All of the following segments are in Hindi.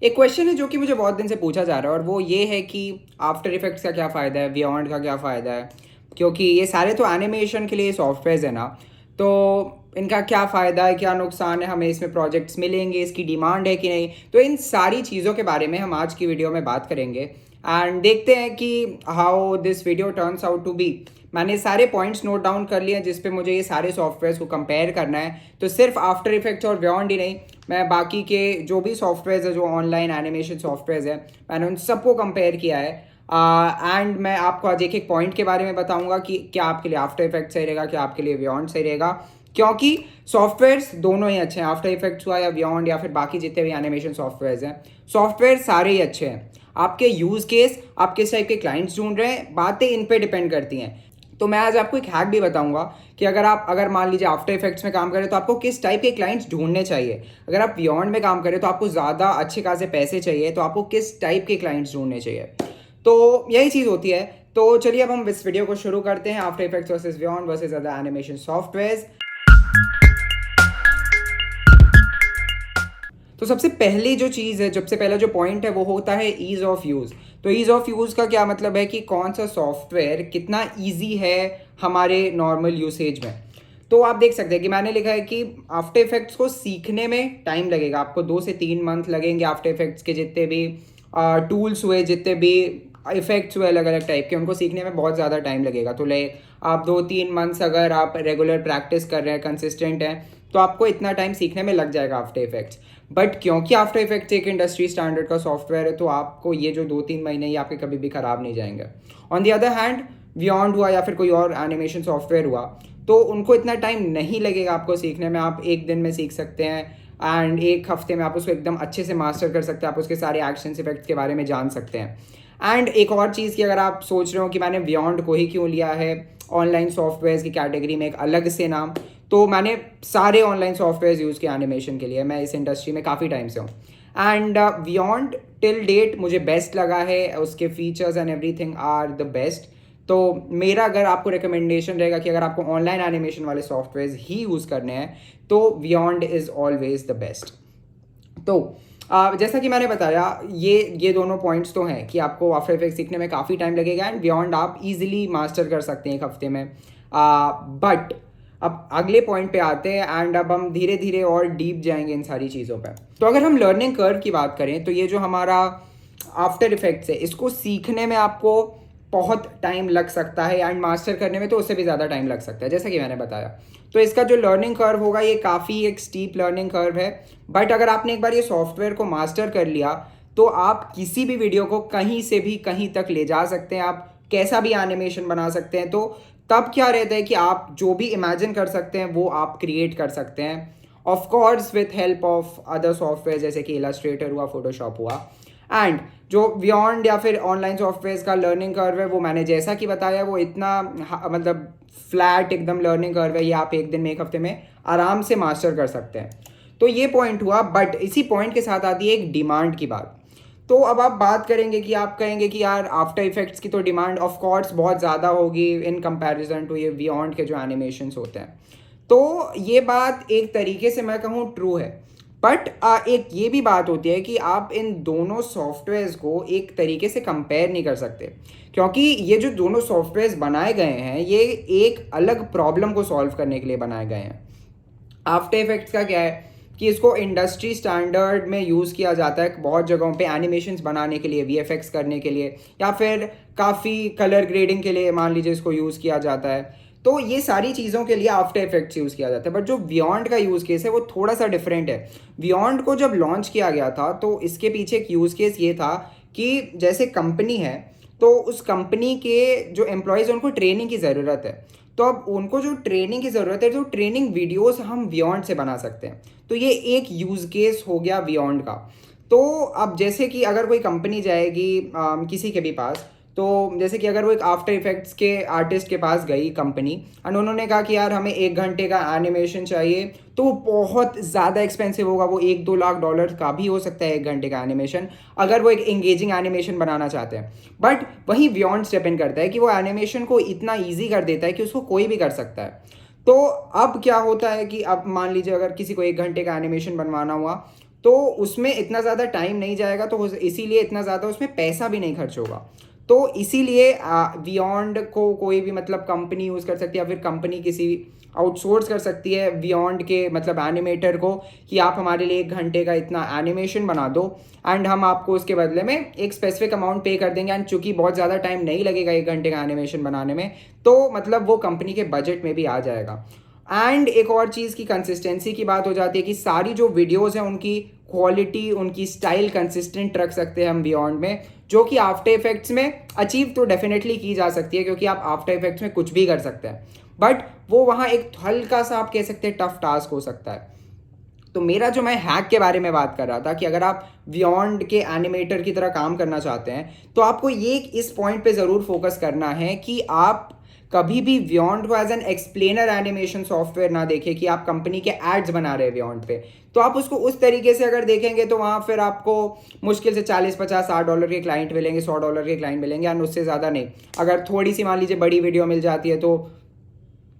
एक क्वेश्चन है जो कि मुझे बहुत दिन से पूछा जा रहा है और वो ये है कि आफ्टर इफेक्ट्स का क्या फ़ायदा है, बियॉन्ड का क्या फ़ायदा है। क्योंकि ये सारे तो एनिमेशन के लिए सॉफ्टवेयर्स है ना, तो इनका क्या फ़ायदा है, क्या नुकसान है, हमें इसमें प्रोजेक्ट्स मिलेंगे, इसकी डिमांड है कि नहीं। तो इन सारी चीज़ों के बारे में हम आज की वीडियो में बात करेंगे एंड देखते हैं कि how this video turns out to be. मैंने सारे पॉइंट्स नोट डाउन कर लिए हैं जिस पे मुझे ये सारे सॉफ्टवेयर्स को कंपेयर करना है। तो सिर्फ आफ्टर इफेक्ट्स और बियॉन्ड ही नहीं, मैं बाकी के जो भी सॉफ्टवेयर्स है, जो ऑनलाइन एनिमेशन सॉफ्टवेयर्स है, मैंने उन सबको कंपेयर किया है। एंड मैं आपको आज एक एक पॉइंट के बारे में बताऊंगा कि क्या आपके लिए आफ्टर इफेक्ट सही रहेगा, क्या आपके लिए बियॉन्ड सही रहेगा। क्योंकि सॉफ्टवेयर्स दोनों ही अच्छे हैं, आफ्टर इफेक्ट्स हुआ या बियॉन्ड या फिर बाकी जितने भी एनिमेशन सॉफ्टवेयर्स हैं, सॉफ्टवेयर सारे ही अच्छे हैं। आपके यूज़ केस, आप किस टाइप के क्लाइंट्स ढूंढ रहे हैं, बातें इन पे डिपेंड करती हैं। तो मैं आज आपको एक हैक भी बताऊंगा कि अगर मान लीजिए आफ्टर इफेक्ट्स में काम करें तो आपको किस टाइप के क्लाइंट्स ढूंढने चाहिए। अगर आप बियॉन्ड में काम करें तो आपको ज़्यादा अच्छे खासे पैसे चाहिए, तो आपको किस टाइप के क्लाइंट्स ढूंढने चाहिए। तो यही चीज़ होती है। तो चलिए अब हम इस वीडियो को शुरू करते हैं, after effects versus beyond versus other animation softwares. तो सबसे पहली जो चीज़ है, सबसे पहला जो पॉइंट है वो होता है ईज़ ऑफ यूज़। तो ईज़ ऑफ यूज़ का क्या मतलब है कि कौन सा सॉफ्टवेयर कितना ईजी है हमारे नॉर्मल यूसेज में। तो आप देख सकते हैं कि मैंने लिखा है कि आफ्टर इफेक्ट्स को सीखने में टाइम लगेगा, आपको 2 से 3 मंथ लगेंगे। आफ्टर इफेक्ट्स के जितने भी टूल्स हुए, जितने भी इफेक्ट्स हुए अलग अलग टाइप के, उनको सीखने में बहुत ज़्यादा टाइम लगेगा। तो ले आप 2-3 मंथ्स अगर आप रेगुलर प्रैक्टिस कर रहे हैं, कंसिस्टेंट हैं, तो आपको इतना टाइम सीखने में लग जाएगा आफ्टर इफेक्ट्स। बट क्योंकि आफ्टर इफेक्ट्स एक इंडस्ट्री स्टैंडर्ड का सॉफ्टवेयर है, तो आपको ये जो 2-3 महीने ये आपके कभी भी ख़राब नहीं जाएंगे। On the other hand, beyond हुआ या फिर कोई और एनिमेशन सॉफ्टवेयर हुआ, तो उनको इतना टाइम नहीं लगेगा आपको सीखने में। आप एक दिन में सीख सकते हैं एंड एक हफ्ते में आप उसको एकदम अच्छे से मास्टर कर सकते हैं। आप उसके सारे एक्शन इफेक्ट्स के बारे में जान सकते हैं। एंड एक और चीज़ की अगर आप सोच रहे हो कि मैंने बियॉन्ड को ही क्यों लिया है ऑनलाइन सॉफ्टवेयर्स की कैटेगरी में एक अलग से नाम, तो मैंने सारे ऑनलाइन सॉफ्टवेयर यूज़ किया एनिमेशन के लिए। मैं इस इंडस्ट्री में काफ़ी टाइम से हूँ एंड बियॉन्ड टिल डेट मुझे बेस्ट लगा है। उसके features and everything are the best. तो मेरा अगर आपको रिकमेंडेशन रहेगा कि अगर आपको ऑनलाइन एनिमेशन वाले सॉफ्टवेयर ही यूज़ करने हैं, तो Beyond is always the best. तो जैसा कि मैंने बताया, ये दोनों पॉइंट्स तो हैं कि आपको आफ्टर इफेक्ट्स सीखने में काफ़ी टाइम लगेगा एंड बियॉन्ड आप इजीली मास्टर कर सकते हैं एक हफ्ते में। बट अब अगले पॉइंट पे आते हैं एंड अब हम धीरे धीरे और डीप जाएंगे इन सारी चीज़ों पे। तो अगर हम लर्निंग कर्व की बात करें, तो ये जो हमारा आफ्टर इफेक्ट्स है, इसको सीखने में आपको बहुत टाइम लग सकता है एंड मास्टर करने में तो उससे भी ज़्यादा टाइम लग सकता है, जैसा कि मैंने बताया। तो इसका जो लर्निंग कर्व होगा ये काफ़ी एक स्टीप लर्निंग कर्व है। बट अगर आपने एक बार ये सॉफ्टवेयर को मास्टर कर लिया, तो आप किसी भी वीडियो को कहीं से भी कहीं तक ले जा सकते हैं, आप कैसा भी एनिमेशन बना सकते हैं। तो तब क्या रहता है कि आप जो भी इमेजिन कर सकते हैं वो आप क्रिएट कर सकते हैं, of course with help of other software जैसे कि इलस्ट्रेटर हुआ, फोटोशॉप हुआ। एंड जो बियॉन्ड या फिर ऑनलाइन सॉफ्टवेयर का लर्निंग कर्व है, वो मैंने जैसा कि बताया, वो इतना मतलब फ्लैट एकदम लर्निंग कर्व है। ये आप एक दिन में, एक हफ्ते में आराम से मास्टर कर सकते हैं। तो ये पॉइंट हुआ। बट इसी पॉइंट के साथ आती है एक डिमांड की बात। तो अब आप बात करेंगे कि आप कहेंगे कि यार आफ्टर इफेक्ट्स की तो डिमांड ऑफ कोर्स बहुत ज़्यादा होगी इन कंपैरिजन टू ये बियॉन्ड के जो एनिमेशंस होते हैं। तो ये बात एक तरीके से मैं कहूँ ट्रू है। बट एक ये भी बात होती है कि आप इन दोनों सॉफ्टवेयर्स को एक तरीके से कंपेयर नहीं कर सकते, क्योंकि ये जो दोनों सॉफ्टवेयर्स बनाए गए हैं ये एक अलग प्रॉब्लम को सॉल्व करने के लिए बनाए गए हैं। आफ्टर इफेक्ट्स का क्या है कि इसको इंडस्ट्री स्टैंडर्ड में यूज़ किया जाता है बहुत जगहों पे एनिमेशंस बनाने के लिए, वीएफएक्स करने के लिए, या फिर काफ़ी कलर ग्रेडिंग के लिए मान लीजिए इसको यूज़ किया जाता है। तो ये सारी चीज़ों के लिए आफ्टर इफेक्ट्स यूज़ किया जाता है। बट जो बियॉन्ड का यूज़ केस है वो थोड़ा सा डिफरेंट है। बियॉन्ड को जब लॉन्च किया गया था तो इसके पीछे एक यूज़ केस ये था कि जैसे कंपनी है, तो उस कंपनी के जो एम्प्लॉयज़ हैं उनको ट्रेनिंग की ज़रूरत है। तो अब उनको जो ट्रेनिंग की ज़रूरत है, तो ट्रेनिंग वीडियोस हम बियॉन्ड से बना सकते हैं। तो ये एक यूज़ केस हो गया बियॉन्ड का। तो अब जैसे कि अगर कोई कंपनी जाएगी किसी के भी पास, तो जैसे कि अगर वो एक आफ्टर इफेक्ट्स के आर्टिस्ट के पास गई कंपनी एंड उन्होंने कहा कि यार हमें 1 घंटे का एनिमेशन चाहिए, तो वो बहुत ज़्यादा एक्सपेंसिव होगा। वो 1-2 लाख डॉलर का भी हो सकता है 1 घंटे का एनिमेशन, अगर वो एक एंगेजिंग एनिमेशन बनाना चाहते हैं। बट वहीं बियॉन्ड स्टेप इन करता है कि वो एनिमेशन को इतना ईजी कर देता है कि उसको कोई भी कर सकता है। तो अब क्या होता है कि अब मान लीजिए अगर किसी को 1 घंटे का एनिमेशन बनवाना हुआ, तो उसमें इतना ज़्यादा टाइम नहीं जाएगा, तो इसीलिए इतना ज़्यादा उसमें पैसा भी नहीं खर्च होगा। तो इसीलिए बियॉन्ड को कोई भी मतलब कंपनी यूज़ कर सकती है, या फिर कंपनी किसी आउटसोर्स कर सकती है बियॉन्ड के मतलब एनिमेटर को, कि आप हमारे लिए 1 घंटे का इतना एनिमेशन बना दो एंड हम आपको उसके बदले में एक स्पेसिफिक अमाउंट पे कर देंगे। एंड चूंकि बहुत ज़्यादा टाइम नहीं लगेगा 1 घंटे का एनिमेशन बनाने में, तो मतलब वो कंपनी के बजट में भी आ जाएगा। एंड एक और चीज़ की कंसिस्टेंसी की बात हो जाती है कि सारी जो वीडियोज़ हैं उनकी क्वालिटी, उनकी स्टाइल कंसिस्टेंट रख सकते हैं हम बियॉन्ड में, जो कि आफ्टर इफेक्ट्स में अचीव तो डेफिनेटली की जा सकती है, क्योंकि आप आफ्टर इफेक्ट्स में कुछ भी कर सकते हैं, बट वो वहाँ एक हल्का सा आप कह सकते हैं टफ टास्क हो सकता है। तो मेरा जो मैं हैक के बारे में बात कर रहा था कि अगर आप बियॉन्ड के एनिमेटर की तरह काम करना चाहते हैं, तो आपको ये इस पॉइंट पे ज़रूर फोकस करना है कि आप कभी भी बियॉन्ड को as an explainer animation software ना देखें कि आप कंपनी के एड्स बना रहे हैं बियॉन्ड पे। तो आप उसको उस तरीके से अगर देखेंगे तो वहाँ फिर आपको मुश्किल से 40-50-60 डॉलर के क्लाइंट मिलेंगे, 100 डॉलर के क्लाइंट मिलेंगे, और उससे ज़्यादा नहीं। अगर थोड़ी सी मान लीजिए बड़ी वीडियो मिल जाती है तो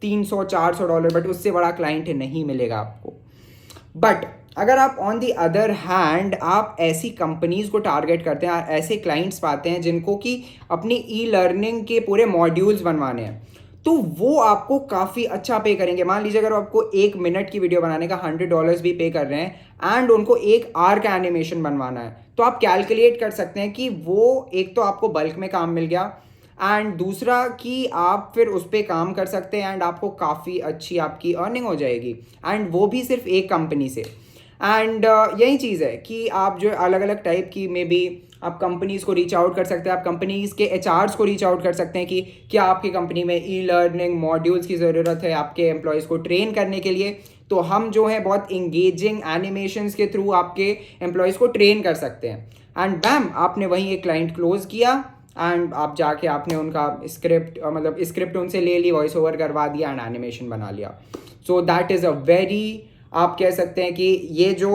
300-400 डॉलर, बट उससे बड़ा क्लाइंट नहीं मिलेगा आपको। बट अगर आप ऑन दी अदर हैंड आप ऐसी कंपनीज को टारगेट करते हैं, ऐसे क्लाइंट्स पाते हैं जिनको कि अपनी ई लर्निंग के पूरे मॉड्यूल्स बनवाने हैं, तो वो आपको काफ़ी अच्छा पे करेंगे। मान लीजिए अगर आपको 1 मिनट की वीडियो बनाने का $100 भी पे कर रहे हैं एंड उनको 1 आवर का एनिमेशन बनवाना है, तो आप कैलकुलेट कर सकते हैं कि वो एक तो आपको बल्क में काम मिल गया, एंड दूसरा कि आप फिर उस पर काम कर सकते हैं एंड आपको काफ़ी अच्छी आपकी अर्निंग हो जाएगी, एंड वो भी सिर्फ एक कंपनी से। एंड यही चीज़ है कि आप जो अलग अलग टाइप की मे बी आप कंपनीज़ को रीच आउट कर सकते हैं, आप कंपनीज़ के एचआर्स को रीच आउट कर सकते हैं कि क्या आपकी कंपनी में ई लर्निंग मॉड्यूल्स की ज़रूरत है आपके एम्प्लॉयज़ को ट्रेन करने के लिए, तो हम जो है बहुत इंगेजिंग एनिमेशंस के थ्रू आपके एम्प्लॉयज़ को ट्रेन कर सकते हैं। एंड बैम, आपने वहीं एक क्लाइंट क्लोज किया एंड आप जाके आपने उनका स्क्रिप्ट मतलब स्क्रिप्ट उनसे ले ली, वॉइस ओवर करवा दिया एंड एनिमेशन बना लिया। So that is a very, आप कह सकते हैं कि ये जो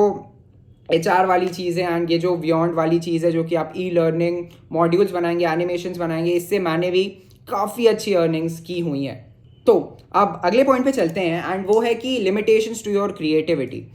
HR वाली चीज़ है एंड ये जो बियॉन्ड वाली चीज़ है, जो कि आप ई लर्निंग मॉड्यूल्स बनाएंगे, एनिमेशंस बनाएंगे, इससे मैंने भी काफ़ी अच्छी अर्निंग्स की हुई हैं। तो अब अगले पॉइंट पे चलते हैं एंड वो है कि लिमिटेशंस टू योर क्रिएटिविटी।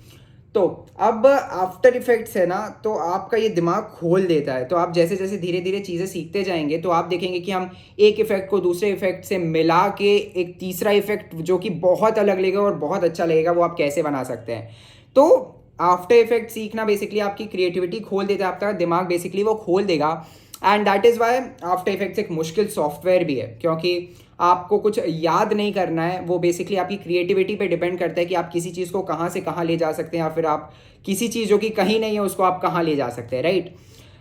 तो अब आफ्टर इफेक्ट्स है ना, तो आपका ये दिमाग खोल देता है। तो आप जैसे जैसे धीरे धीरे चीज़ें सीखते जाएंगे तो आप देखेंगे कि हम एक इफेक्ट को दूसरे इफेक्ट से मिला के एक तीसरा इफेक्ट जो कि बहुत अलग लगेगा और बहुत अच्छा लगेगा, वो आप कैसे बना सकते हैं। तो आफ्टर इफेक्ट सीखना बेसिकली आपकी क्रिएटिविटी खोल देता है, आपका दिमाग बेसिकली वो खोल देगा। And that is why after effects एक मुश्किल सॉफ्टवेयर भी है, क्योंकि आपको कुछ याद नहीं करना है, वो बेसिकली आपकी क्रिएटिविटी पे डिपेंड करता है कि आप किसी चीज़ को कहाँ से कहाँ ले जा सकते हैं, या फिर आप किसी चीज़ जो कि कहीं नहीं है उसको आप कहाँ ले जा सकते हैं, राइट।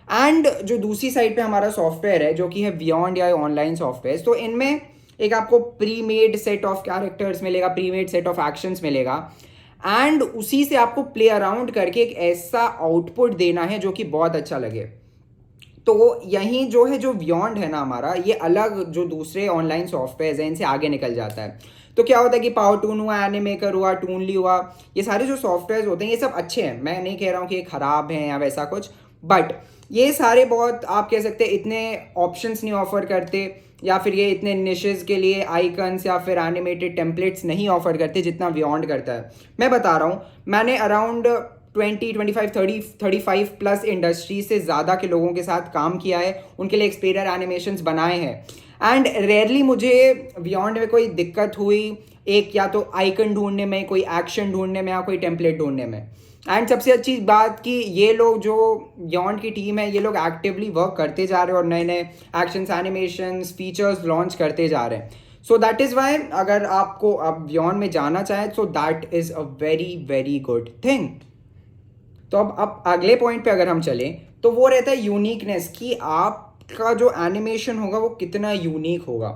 एंड जो दूसरी साइड पे हमारा सॉफ्टवेयर है जो कि है बियॉन्ड या ऑनलाइन सॉफ्टवेयर, तो इनमें एक आपको pre made set of characters मिलेगा, pre made set of actions मिलेगा, एंड उसी से आपको प्ले अराउंड करके एक ऐसा आउटपुट देना है जो कि बहुत अच्छा लगे। तो यहीं जो है जो बियॉन्ड है ना हमारा, ये अलग जो दूसरे ऑनलाइन सॉफ्टवेयर हैं इनसे आगे निकल जाता है। तो क्या होता है कि पावर टून हुआ, एनिमेकर हुआ, टूनली हुआ, ये सारे जो सॉफ्टवेयर होते हैं ये सब अच्छे हैं, मैं नहीं कह रहा हूँ कि ये ख़राब हैं या वैसा कुछ, बट ये सारे बहुत आप कह सकते हैं इतने ऑप्शंस नहीं ऑफर करते, या फिर ये इतने निशेस के लिए आइकन्स या फिर एनिमेटेड टेम्पलेट्स नहीं ऑफर करते जितना बियॉन्ड करता है। मैं बता रहा हूँ, मैंने अराउंड 20, 25, 30, 35 प्लस इंडस्ट्री से ज़्यादा के लोगों के साथ काम किया है, उनके लिए एक्सपेरियर एनिमेशंस बनाए हैं, एंड रेयरली मुझे बियॉन्ड में कोई दिक्कत हुई एक या तो आइकन ढूंढने में, कोई एक्शन ढूंढने में, या कोई टेम्पलेट ढूंढने में। एंड सबसे अच्छी बात कि ये लोग जो बियॉन्ड की टीम है, ये लोग एक्टिवली वर्क करते जा रहे हैं और नए नए एक्शंस, एनिमेशंस, फीचर्स लॉन्च करते जा रहे हैं। सो दैट इज़ वाई अगर आपको अब बियॉन्ड में जाना चाहें तो that is a very very good thing. तो अब अगले पॉइंट पे अगर हम चलें तो वो रहता है यूनिकनेस, कि आपका जो एनिमेशन होगा वो कितना यूनिक होगा।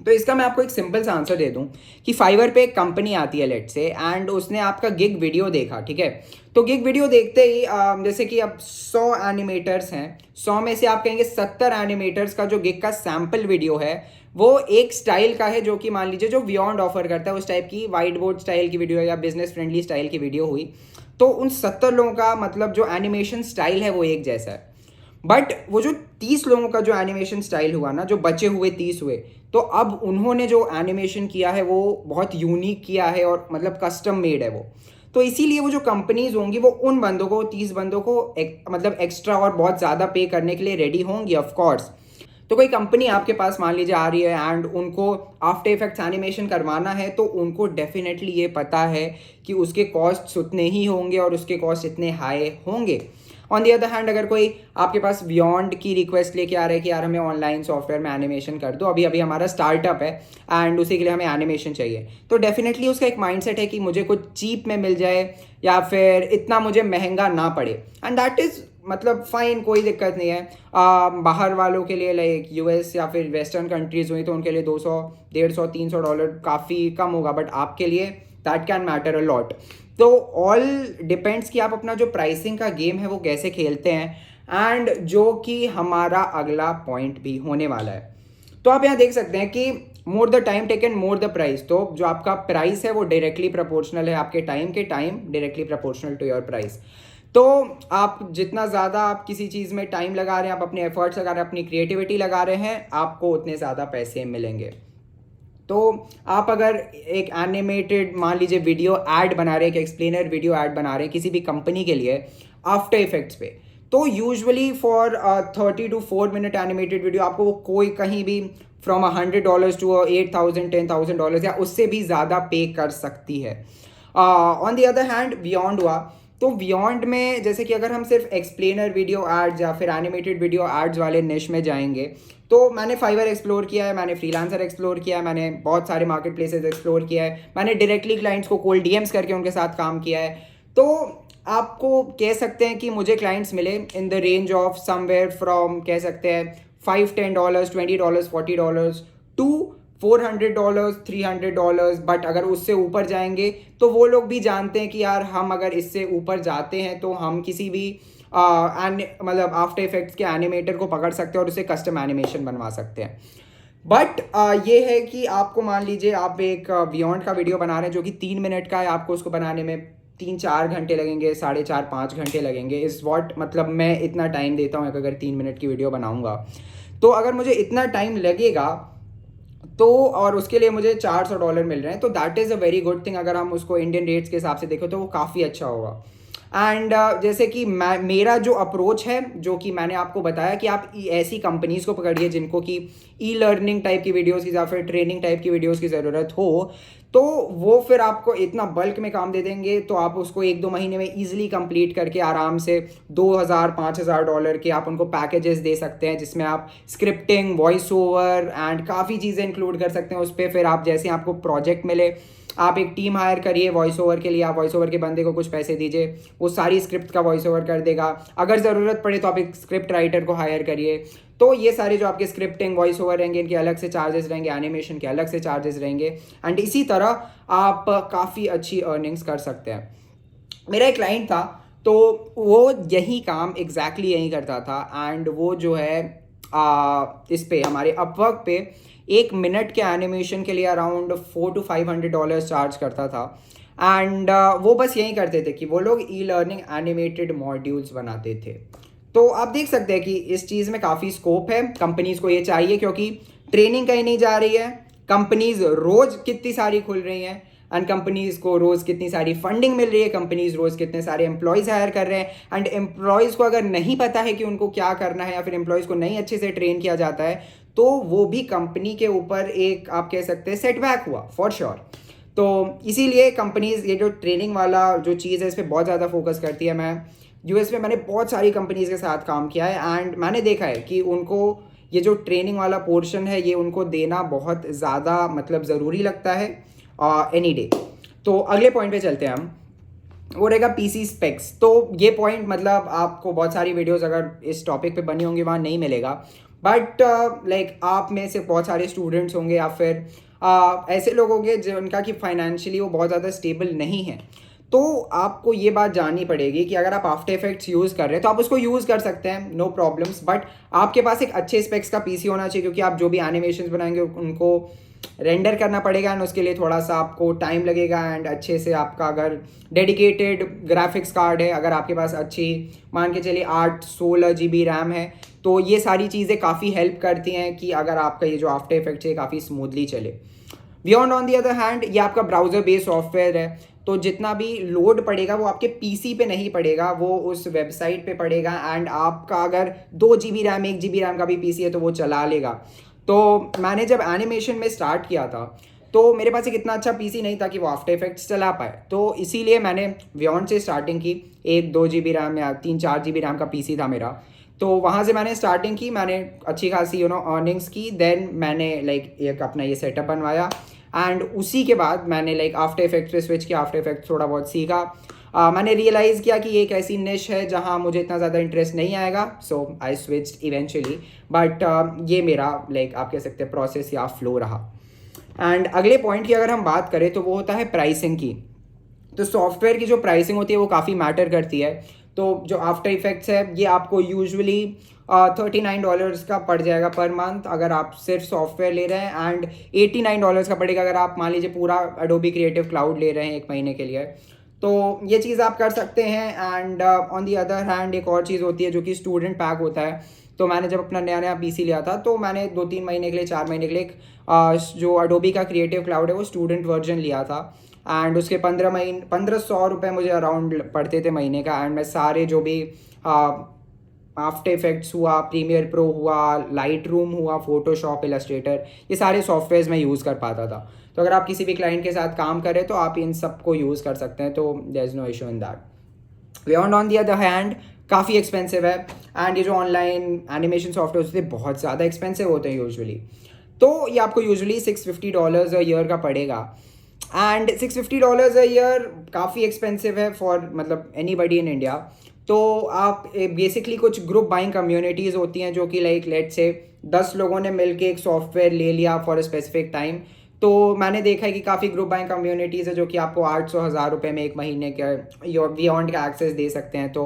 तो इसका मैं आपको एक सिंपल सा आंसर दे दूं कि फाइवर पे एक कंपनी आती है लेट से, एंड उसने आपका गिग वीडियो देखा, ठीक है। तो गिग वीडियो देखते ही जैसे कि अब 100 एनिमेटर्स हैं, 100 में से आप कहेंगे 70 एनिमेटर्स का जो गिग का सैम्पल वीडियो है वो एक स्टाइल का है जो कि मान लीजिए जो बियॉन्ड ऑफर करता है, उस टाइप की वाइट बोर्ड स्टाइल की वीडियो या बिजनेस फ्रेंडली स्टाइल की वीडियो हुई। तो उन 70 लोगों का मतलब जो एनिमेशन स्टाइल है वो एक जैसा है, बट वो जो 30 लोगों का जो एनिमेशन स्टाइल हुआ ना, जो बचे हुए 30 हुए, तो अब उन्होंने जो एनिमेशन किया है वो बहुत यूनिक किया है और मतलब कस्टम मेड है वो। तो इसीलिए वो जो कंपनीज होंगी वो उन बंदों को 30 बंदों को मतलब एक्स्ट्रा और बहुत ज़्यादा पे करने के लिए रेडी होंगी ऑफ कोर्स। तो कोई कंपनी आपके पास मान लीजिए आ रही है एंड उनको आफ्टर इफेक्ट्स एनिमेशन करवाना है, तो उनको डेफिनेटली ये पता है कि उसके कॉस्ट्स उतने ही होंगे और उसके कॉस्ट इतने हाई होंगे। ऑन दी अदर हैंड अगर कोई आपके पास बियॉन्ड की रिक्वेस्ट लेके आ रहा है कि यार हमें ऑनलाइन सॉफ्टवेयर में एनिमेशन कर दो, अभी अभी हमारा स्टार्टअप है एंड उसी के लिए हमें एनिमेशन चाहिए, तो डेफिनेटली उसका एक माइंडसेट है कि मुझे कुछ चीप में मिल जाए या फिर इतना मुझे महंगा ना पड़े, एंड दैट इज़ मतलब फ़ाइन, कोई दिक्कत नहीं है। बाहर वालों के लिए लाइक यूएस या फिर वेस्टर्न कंट्रीज़ हुई तो उनके लिए 200 150 300 डॉलर काफ़ी कम होगा, बट आपके लिए that can matter a lot. तो ऑल डिपेंड्स कि आप अपना जो प्राइसिंग का गेम है वो कैसे खेलते हैं, एंड जो कि हमारा अगला पॉइंट भी होने वाला है। तो आप यहाँ देख सकते हैं कि more the time taken more the price, तो जो आपका प्राइस है वो डायरेक्टली प्रोपोर्शनल है आपके टाइम के time directly proportional to your price. तो आप जितना ज़्यादा आप किसी चीज़ में टाइम लगा रहे हैं, आप अपने एफर्ट्स लगा रहे हैं, अपनी क्रिएटिविटी लगा रहे हैं, आपको उतने ज़्यादा पैसे मिलेंगे। तो आप अगर एक एनिमेटेड मान लीजिए वीडियो ऐड बना रहे हैं, एक एक्सप्लेनर वीडियो ऐड बना रहे हैं किसी भी कंपनी के लिए आफ्टर इफेक्ट्स पे, तो usually for 30 to 4 minute animated video आपको वो कोई कहीं भी फ्रॉम $100 to 8,000 $10,000 या उससे भी ज़्यादा पे कर सकती है। On the other hand beyond हुआ, तो बियॉन्ड में जैसे कि अगर हम सिर्फ एक्सप्लेनर वीडियो एड्स या फिर एनिमेटेड वीडियो एड्स वाले निश में जाएंगे, तो मैंने फाइवर एक्सप्लोर किया है, मैंने फ्रीलांसर एक्सप्लोर किया है, मैंने बहुत सारे मार्केट प्लेसेस एक्सप्लोर किया है, मैंने डायरेक्टली क्लाइंट्स को कोल्ड डीएम्स करके उनके साथ काम किया है। तो आपको कह सकते हैं कि मुझे क्लाइंट्स मिले in the range of somewhere from कह सकते हैं $5 $10 $20 $40 टू $400 $300, बट अगर उससे ऊपर जाएंगे तो वो लोग भी जानते हैं कि यार हम अगर इससे ऊपर जाते हैं तो हम किसी भी मतलब आफ्टर इफेक्ट्स के एनिमेटर को पकड़ सकते हैं और उसे कस्टम एनिमेशन बनवा सकते हैं। बट ये है कि आपको मान लीजिए आप एक बियॉन्ड का वीडियो बना रहे हैं जो कि 3 मिनट का है, आपको उसको बनाने में 3-4 घंटे लगेंगे, 4.5-5 घंटे लगेंगे, इस वॉट मतलब मैं इतना टाइम देता हूँ अगर 3 मिनट की वीडियो बनाऊँगा। तो अगर मुझे इतना टाइम लगेगा तो और उसके लिए मुझे $400 मिल रहे हैं, तो that is a very good thing. अगर हम उसको इंडियन रेट्स के हिसाब से देखें तो वो काफ़ी अच्छा होगा। एंड जैसे कि मेरा जो अप्रोच है, जो कि मैंने आपको बताया कि आप ऐसी कंपनीज़ को पकड़िए जिनको कि ई लर्निंग टाइप की वीडियोज़ की या फिर ट्रेनिंग टाइप की वीडियोज़ की ज़रूरत हो, तो वो फिर आपको इतना बल्क में काम दे देंगे, तो आप उसको 1-2 महीने में ईजिली कंप्लीट करके आराम से $2,000-5,000 के आप उनको पैकेजेस दे सकते हैं, जिसमें आप स्क्रिप्टिंग, वॉइस ओवर एंड काफ़ी चीज़ें इंक्लूड कर सकते हैं उस पर। फिर आप जैसे आपको प्रोजेक्ट मिले, आप एक टीम हायर करिए वॉइस ओवर के लिए, आप वॉइस ओवर के बंदे को कुछ पैसे दीजिए, वो सारी स्क्रिप्ट का वॉइस ओवर कर देगा। अगर ज़रूरत पड़े तो आप एक स्क्रिप्ट राइटर को हायर करिए। तो ये सारे जो आपके स्क्रिप्टिंग वॉइस ओवर रहेंगे इनके अलग से चार्जेस रहेंगे, एनिमेशन के अलग से चार्जेस रहेंगे, एंड इसी तरह आप काफ़ी अच्छी अर्निंग्स कर सकते हैं। मेरा एक क्लाइंट था, तो वो यही काम एग्जैक्टली यही करता था, एंड वो जो है इस पे हमारे अपवर्क पे 1 मिनट के एनिमेशन के लिए अराउंड $400 to $500 चार्ज करता था। एंड वो बस यही करते थे कि वो लोग ई लर्निंग एनिमेटेड मॉड्यूल्स बनाते थे। तो आप देख सकते हैं कि इस चीज़ में काफ़ी स्कोप है, कंपनीज़ को ये चाहिए, क्योंकि ट्रेनिंग कहीं नहीं जा रही है, कंपनीज़ रोज़ कितनी सारी खुल रही हैं, एंड कंपनीज़ को रोज़ कितनी सारी फंडिंग मिल रही है, कंपनीज़ रोज़ कितने सारे एम्प्लॉयज़ हायर कर रहे हैं, एंड एम्प्लॉयज़ को अगर नहीं पता है कि उनको क्या करना है या फिर एम्प्लॉयज़ को नहीं अच्छे से ट्रेन किया जाता है, तो वो भी कंपनी के ऊपर एक आप कह सकते हैं सेटबैक हुआ फॉर श्योर। तो इसीलिए कंपनीज़ ये जो ट्रेनिंग वाला जो चीज़ है इस पर बहुत ज़्यादा फोकस करती है। मैं यूएस में मैंने बहुत सारी कंपनीज़ के साथ काम किया है, एंड मैंने देखा है कि उनको ये जो ट्रेनिंग वाला पोर्शन है ये उनको देना बहुत ज़्यादा मतलब ज़रूरी लगता है एनी डे। तो अगले पॉइंट पे चलते हैं हम, वो रहेगा पीसी स्पेक्स। तो ये पॉइंट मतलब आपको बहुत सारी वीडियोस अगर इस टॉपिक पे बनी होंगी वहाँ नहीं मिलेगा, बट लाइक आप में से बहुत सारे स्टूडेंट्स होंगे या फिर ऐसे लोग होंगे जिनका कि फाइनेंशियली वो बहुत ज़्यादा स्टेबल नहीं है, तो आपको ये बात जाननी पड़ेगी कि अगर आप आफ्टर इफेक्ट्स यूज़ कर रहे हैं तो आप उसको यूज़ कर सकते हैं, नो प्रॉब्लम्स, बट आपके पास एक अच्छे स्पेक्स का पीसी होना चाहिए, क्योंकि आप जो भी एनिमेशंस बनाएंगे उनको रेंडर करना पड़ेगा, एंड उसके लिए थोड़ा सा आपको टाइम लगेगा। एंड अच्छे से आपका अगर डेडिकेटेड ग्राफिक्स कार्ड है, अगर आपके पास अच्छी मान के चलिए 8-16 GB रैम है, तो ये सारी चीज़ें काफ़ी हेल्प करती हैं कि अगर आपका ये जो आफ्टर इफेक्ट्स है काफ़ी स्मूथली चले। Beyond on the other hand ये आपका ब्राउज़र बेस्ड सॉफ्टवेयर है, तो जितना भी लोड पड़ेगा वो आपके पीसी पे नहीं पड़ेगा, वो उस वेबसाइट पे पड़ेगा। एंड आपका अगर 2 GB रैम 1 GB रैम का भी पीसी है तो वो चला लेगा। तो मैंने जब एनिमेशन में स्टार्ट किया था तो मेरे पास एक इतना अच्छा पीसी नहीं था कि वो आफ्टर इफेक्ट्स चला पाए, तो इसीलिए मैंने वियॉन्ड से स्टार्टिंग की। 1-2 GB रैम या 3-4 GB रैम का पीसी था मेरा, तो वहाँ से मैंने स्टार्टिंग की, मैंने अच्छी खासी अर्निंग्स की। देन मैंने लाइक एक अपना ये सेटअप बनवाया एंड उसी के बाद मैंने लाइक आफ्टर इफेक्ट्स पे स्विच किया, आफ्टर इफेक्ट्स थोड़ा बहुत सीखा। मैंने रियलाइज़ किया कि ये एक ऐसी निश है जहाँ मुझे इतना ज़्यादा इंटरेस्ट नहीं आएगा, सो आई स्विच्ड इवेंचुअली। बट ये मेरा लाइक आप कह सकते हैं प्रोसेस या फ्लो रहा। एंड अगले पॉइंट की अगर हम बात करें तो वो होता है प्राइसिंग की। तो सॉफ्टवेयर की जो प्राइसिंग होती है वो काफ़ी मैटर करती है। तो जो आफ्टर इफेक्ट्स है ये आपको यूजुअली $39 का पड़ जाएगा पर मंथ अगर आप सिर्फ सॉफ्टवेयर ले रहे हैं, एंड $89 का पड़ेगा अगर आप मान लीजिए पूरा एडोबी क्रिएटिव क्लाउड ले रहे हैं 1 महीने के लिए। तो ये चीज़ आप कर सकते हैं। And on the other hand एक और चीज़ होती है जो कि स्टूडेंट पैक होता है। तो मैंने जब अपना नया नया पीसी लिया था तो मैंने 2-3 महीने के लिए 4 महीने के लिए जो एडोबी का क्रिएटिव क्लाउड है वो स्टूडेंट वर्जन लिया था। एंड उसके 1500 रुपये मुझे अराउंड पड़ते थे महीने का। एंड मैं सारे जो भी आफ्टर इफेक्ट्स हुआ, प्रीमियर प्रो हुआ, लाइट रूम हुआ, फोटोशॉप, इलस्ट्रेटर, ये सारे सॉफ्टवेयर्स मैं यूज़ कर पाता था। तो अगर आप किसी भी क्लाइंट के साथ काम करें तो आप इन सब को यूज़ कर सकते हैं, तो there is no issue in that. Beyond on the other hand काफ़ी एक्सपेंसिव है। एंड ये जो ऑनलाइन एनिमेशन सॉफ्टवेयर होते हैं बहुत ज़्यादा एक्सपेंसिव होते हैं यूजुअली। तो ये आपको यूजुअली $650 अ ईयर का पड़ेगा। एंड $650 अ ईयर काफ़ी एक्सपेंसिव है फॉर मतलब एनीबडी इन इंडिया। तो आप बेसिकली कुछ ग्रुप बाइंग कम्युनिटीज़ होती हैं जो कि लाइक लेट्स से 10 लोगों ने मिलके एक सॉफ्टवेयर ले लिया फॉर अ स्पेसिफिक टाइम। तो मैंने देखा है कि काफ़ी ग्रुप बाइंग कम्युनिटीज़ है जो कि आपको 800-1000 रुपये में 1 महीने के वियॉन्ड का एक्सेस दे सकते हैं। तो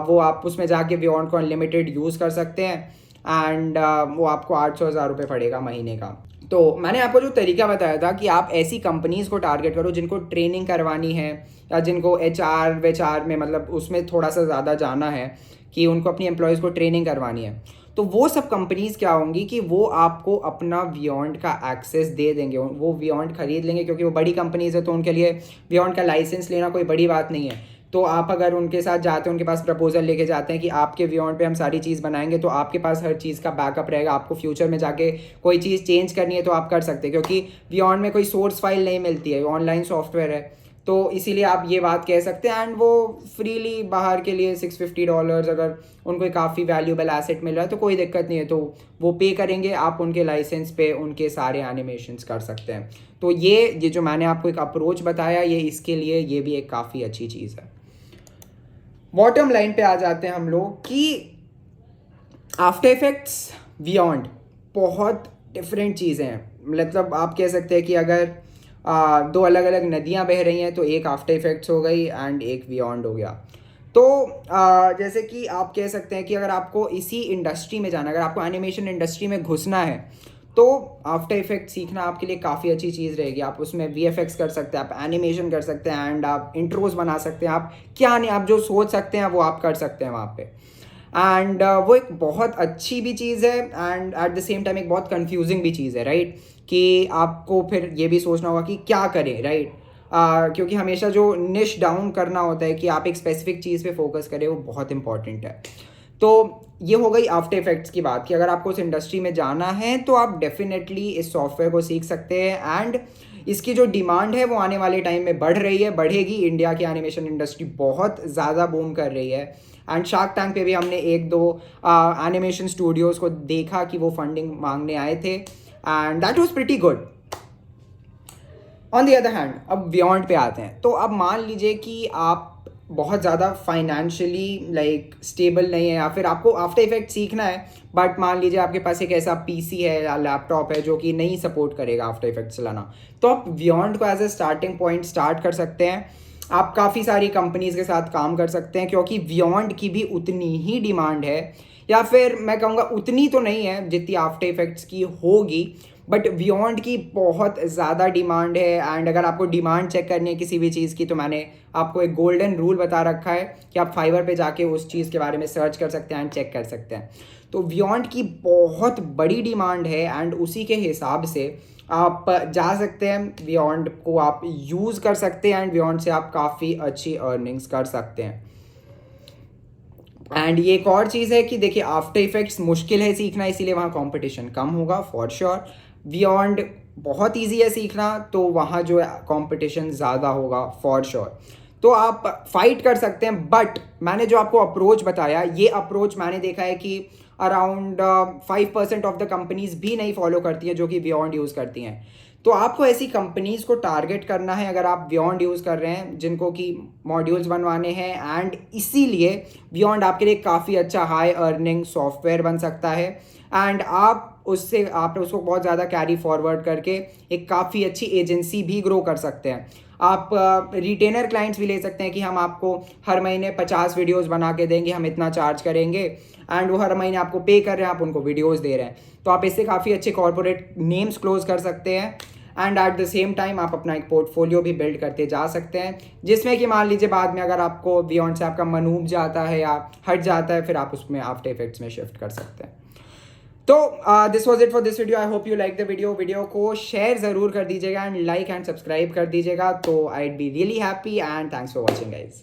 वो आप उसमें जाके वियॉन्ड को अनलिमिटेड यूज़ कर सकते हैं। एंड वो आपको 800-1000 रुपये पड़ेगा महीने का। तो मैंने आपको जो तरीका बताया था कि आप ऐसी कंपनीज़ को टारगेट करो जिनको ट्रेनिंग करवानी है या जिनको HR में मतलब उसमें थोड़ा सा ज़्यादा जाना है कि उनको अपनी एम्प्लॉयज़ को ट्रेनिंग करवानी है। तो वो सब कंपनीज़ क्या होंगी कि वो आपको अपना वियॉन्ड का एक्सेस दे देंगे, वो वियॉन्ड खरीद लेंगे क्योंकि वो बड़ी कंपनीज़ है तो उनके लिए वियॉन्ड का लाइसेंस लेना कोई बड़ी बात नहीं है। तो आप अगर उनके साथ जाते हैं, उनके पास प्रपोजल लेके जाते हैं कि आपके वियॉन्ड पे हम सारी चीज़ बनाएंगे, तो आपके पास हर चीज़ का बैकअप रहेगा। आपको फ्यूचर में जाके कोई चीज़ चेंज करनी है तो आप कर सकते हैं, क्योंकि वियॉन्ड में कोई सोर्स फाइल नहीं मिलती है, ऑनलाइन सॉफ्टवेयर है। तो इसीलिए आप ये बात कह सकते हैं। एंड वो फ्रीली बाहर के लिए $650 अगर उनको काफ़ी वैल्यूबल एसेट मिल रहा है तो कोई दिक्कत नहीं है, तो वो पे करेंगे, आप उनके लाइसेंस पे उनके सारे एनिमेशंस कर सकते हैं। तो ये जो मैंने आपको एक अप्रोच बताया ये इसके लिए ये भी एक काफ़ी अच्छी चीज़ है। बॉटम लाइन पे आ जाते हैं हम लोग कि आफ्टर इफेक्ट्स वियॉन्ड बहुत डिफरेंट चीज़ें हैं। मतलब आप कह सकते हैं कि अगर दो अलग अलग नदियाँ बह रही हैं तो एक आफ्टर इफेक्ट्स हो गई एंड एक वियॉन्ड हो गया। तो जैसे कि आप कह सकते हैं कि अगर आपको इसी इंडस्ट्री में जाना, अगर आपको एनिमेशन इंडस्ट्री में घुसना है तो आफ्टर इफेक्ट सीखना आपके लिए काफ़ी अच्छी चीज़ रहेगी। आप उसमें VFX कर सकते हैं, आप एनिमेशन कर सकते हैं, एंड आप इंट्रोज बना सकते हैं, आप क्या नहीं आप जो सोच सकते हैं वो आप कर सकते हैं वहाँ पे। एंड वो एक बहुत अच्छी भी चीज़ है and at the same time एक बहुत कंफ्यूजिंग भी चीज़ है, राइट? कि आपको फिर ये भी सोचना होगा कि क्या करें, राइट? क्योंकि हमेशा जो निश डाउन करना होता है कि आप एक स्पेसिफिक चीज़ पे फोकस करें वो बहुत इंपॉर्टेंट है। तो ये हो गई आफ्टर इफेक्ट्स की बात कि अगर आपको उस इंडस्ट्री में जाना है तो आप डेफिनेटली इस सॉफ्टवेयर को सीख सकते हैं। एंड इसकी जो डिमांड है वो आने वाले टाइम में बढ़ रही है, बढ़ेगी। इंडिया की एनिमेशन इंडस्ट्री बहुत ज़्यादा बूम कर रही है। एंड शार्क टैंक पे भी हमने 1-2 एनिमेशन स्टूडियोज़ को देखा कि वो फंडिंग मांगने आए थे and that was pretty good. On the other hand अब बियॉन्ड पे आते हैं। तो अब मान लीजिए कि आप बहुत ज़्यादा फाइनेंशियली लाइक स्टेबल नहीं है या फिर आपको आफ्टर इफेक्ट सीखना है, बट मान लीजिए आपके पास एक ऐसा पीसी है या लैपटॉप है जो कि नहीं सपोर्ट करेगा आफ्टर इफेक्ट चलाना, तो आप बियॉन्ड को as a starting point start कर सकते हैं। आप काफ़ी सारी कंपनीज़ के साथ काम कर सकते हैं क्योंकि बियॉन्ड की भी उतनी ही डिमांड है, या फिर मैं कहूँगा उतनी तो नहीं है जितनी आफ्टर इफेक्ट्स की होगी, बट बियॉन्ड की बहुत ज़्यादा डिमांड है। एंड अगर आपको डिमांड चेक करनी है किसी भी चीज़ की तो मैंने आपको एक गोल्डन रूल बता रखा है कि आप फाइवर पे जाके उस चीज़ के बारे में सर्च कर सकते हैं एंड चेक कर सकते हैं। तो बियॉन्ड की बहुत बड़ी डिमांड है एंड उसी के हिसाब से आप जा सकते हैं, बियॉन्ड को आप यूज़ कर सकते हैं एंड बियॉन्ड से आप काफ़ी अच्छी अर्निंग्स कर सकते हैं। एंड ये एक और चीज़ है कि देखिए आफ्टर इफेक्ट्स मुश्किल है सीखना, इसीलिए वहाँ कंपटीशन कम होगा फॉर श्योर। बियॉन्ड बहुत इजी है सीखना, तो वहाँ जो है कंपटीशन ज़्यादा होगा फॉर श्योर। तो आप फाइट कर सकते हैं, बट मैंने जो आपको अप्रोच बताया, ये अप्रोच मैंने देखा है कि अराउंड 5% ऑफ द कंपनीज भी नहीं फॉलो करती हैं जो कि बियॉन्ड यूज़ करती हैं। तो आपको ऐसी कंपनीज को टारगेट करना है अगर आप बियॉन्ड यूज़ कर रहे हैं, जिनको कि मॉड्यूल्स बनवाने हैं, एंड इसीलिए बियॉन्ड आपके लिए काफ़ी अच्छा हाई अर्निंग सॉफ्टवेयर बन सकता है। एंड आप उसको बहुत ज़्यादा कैरी फॉरवर्ड करके एक काफ़ी अच्छी एजेंसी भी ग्रो कर सकते हैं। आप रिटेनर क्लाइंट्स भी ले सकते हैं कि हम आपको हर महीने 50 वीडियोस बना के देंगे, हम इतना चार्ज करेंगे, एंड वो हर महीने आपको पे कर रहे हैं, आप उनको वीडियोस दे रहे हैं। तो आप इससे काफ़ी अच्छे कॉर्पोरेट नेम्स क्लोज कर सकते हैं, and at the same time आप अपना एक पोर्टफोलियो भी बिल्ड करते जा सकते हैं, जिसमें कि मान लीजिए बाद में अगर आपको बियॉन्ड से आपका मन ऊब जाता है या हट जाता है, फिर आप उसमें आफ्टर इफेक्ट्स में शिफ्ट कर सकते हैं। तो this was it for this video. I hope you like the video को शेयर ज़रूर कर दीजिएगा एंड लाइक एंड सब्सक्राइब कर दीजिएगा, तो I be really happy and thanks for watching guys.